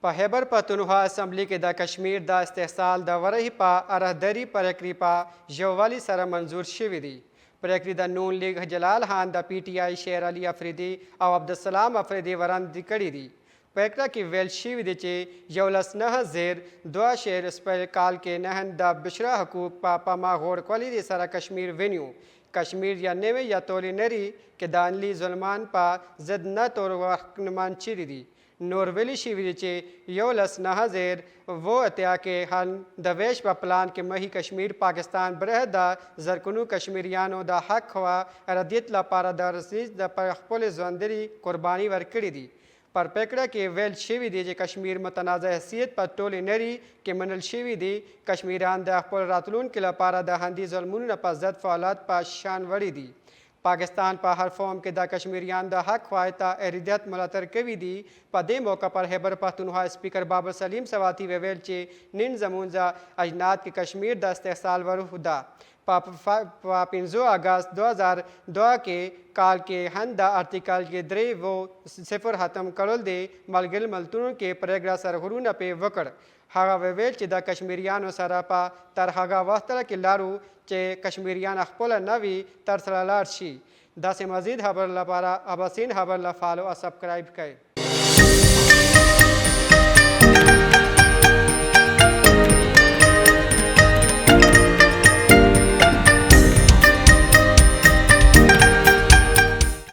په خیبر پښتونخوا اسمبلی کې د کشمیر د استحصال د ورهې په اراهدري پریکړې په ژوروالي سره منظور شوې دي. پریکړې د نون لیگ جلال خان د پی ټی آی شیر علي افریدي او عبدالسلام افریدي وړاندې کړي دي. پریکړه کې ویل شوي دي چې 11/9/2000 کال کې نهن د بشرا حقوق په ما غور کولی سره کشمیر ونیو. کشمیر یا نوی یا تولی نری که دانلی ظلمان پا زد نه طور وقتنمان چیری دی. نور ویلی شوی دی چې 11/9/2000 کې حل د ویش په پلان کې مهی کشمیر پاکستان بره د زرکونو کشمیریانو د حق و ردیت لپاره د رسیز د خپل ژوندري قرباني ورکړي دي. پر پریکړه کې ویل شوي دي چې کشمیر متنازع حیثیت په ټولې نړۍ کې منل شوي دي. کشمیریان د خپل راتلونکي لپاره د هندي ظلمونو په ضد فعالیت په شان وړي دي. پاکستان په هر فارم کې د کشمیریان د حق خواهی ته اریدیت ملاتړ کوي دي. په دې موقع پر خیبر پښتونخوا سپیکر بابر سلیم سواتی ویل چې نن زمونږ اجناد کې کشمیر د استحصال ورح ده. په 15 اگست 2002 کې کال کې هند د آرټیکل کې 3 ختم کړل دي. ملګري ملتونو کې پریکړه سرغړونه پې وکړ. هغه ویل چې د کشمیریانو سره په تر هغه وخت کې لارو چې کشمیریان خپل نوي تر سره لاړ شي. داسې مزید خبر لپاره اباسین خبر له فالو او سبسکرایب کړئ.